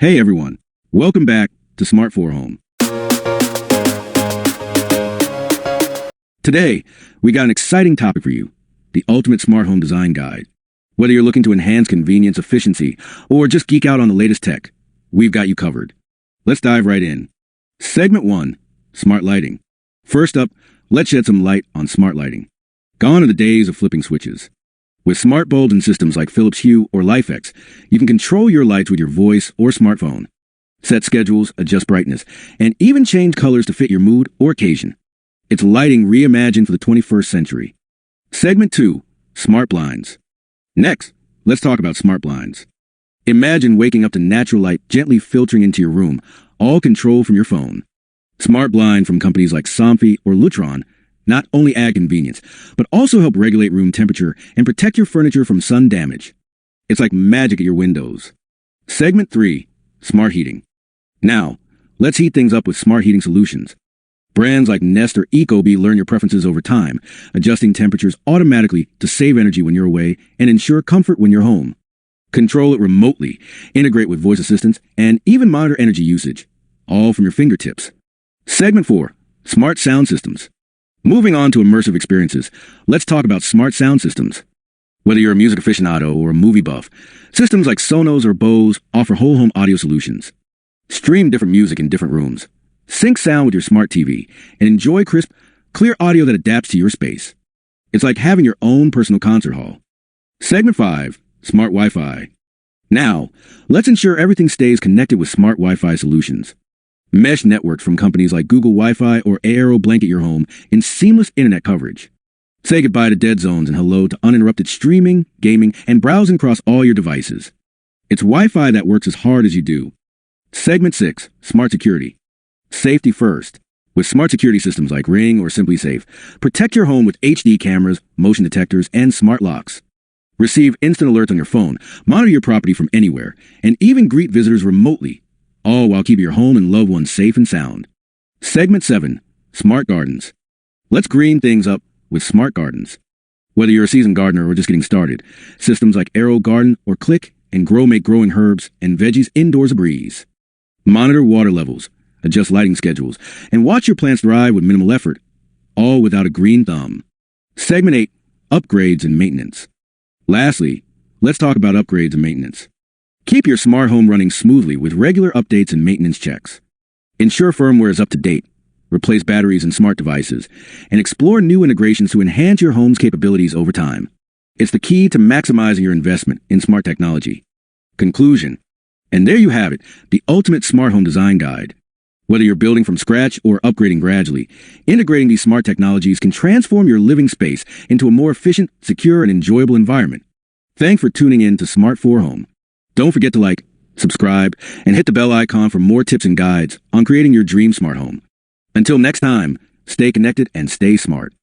Hey everyone, welcome back to Smart 4 Home. Today, we got an exciting topic for you, the ultimate smart home design guide. Whether you're looking to enhance convenience, efficiency, or just geek out on the latest tech, we've got you covered. Let's dive right in. Segment 1, Smart Lighting. First up, let's shed some light on smart lighting. Gone are the days of flipping switches. With smart bulbs and systems like Philips Hue or LifeX, you can control your lights with your voice or smartphone. Set schedules, adjust brightness, and even change colors to fit your mood or occasion. It's lighting reimagined for the 21st century. Segment 2, Smart Blinds. Next, let's talk about smart blinds. Imagine waking up to natural light gently filtering into your room, all controlled from your phone. Smart blinds from companies like Somfy or Lutron not only add convenience, but also help regulate room temperature and protect your furniture from sun damage. It's like magic at your windows. Segment 3, Smart Heating. Now, let's heat things up with smart heating solutions. Brands like Nest or Ecobee learn your preferences over time, adjusting temperatures automatically to save energy when you're away and ensure comfort when you're home. Control it remotely, integrate with voice assistants, and even monitor energy usage, all from your fingertips. Segment 4, Smart Sound Systems. Moving on to immersive experiences, let's talk about smart sound systems. Whether you're a music aficionado or a movie buff, systems like Sonos or Bose offer whole home audio solutions. Stream different music in different rooms. Sync sound with your smart TV and enjoy crisp, clear audio that adapts to your space. It's like having your own personal concert hall. Segment 5, Smart Wi-Fi. Now, let's ensure everything stays connected with smart Wi-Fi solutions. Mesh networks from companies like Google Wi-Fi or Aero blanket your home in seamless internet coverage. Say goodbye to dead zones and hello to uninterrupted streaming, gaming, and browsing across all your devices. It's Wi-Fi that works as hard as you do. Segment 6, Smart Security. Safety first. With smart security systems like Ring or Simply Safe, protect your home with HD cameras, motion detectors, and smart locks. Receive instant alerts on your phone, monitor your property from anywhere, and even greet visitors remotely, all while keeping your home and loved ones safe and sound. Segment 7, Smart Gardens. Let's green things up with smart gardens. Whether you're a seasoned gardener or just getting started, systems like Aero Garden or Click and Grow make growing herbs and veggies indoors a breeze. Monitor water levels, adjust lighting schedules, and watch your plants thrive with minimal effort, all without a green thumb. Segment 8, Upgrades and Maintenance. Lastly, let's talk about upgrades and maintenance. Keep your smart home running smoothly with regular updates and maintenance checks. Ensure firmware is up to date, replace batteries in smart devices, and explore new integrations to enhance your home's capabilities over time. It's the key to maximizing your investment in smart technology. Conclusion. And there you have it, the ultimate smart home design guide. Whether you're building from scratch or upgrading gradually, integrating these smart technologies can transform your living space into a more efficient, secure, and enjoyable environment. Thanks for tuning in to Smart 4 Home. Don't forget to like, subscribe, and hit the bell icon for more tips and guides on creating your dream smart home. Until next time, stay connected and stay smart.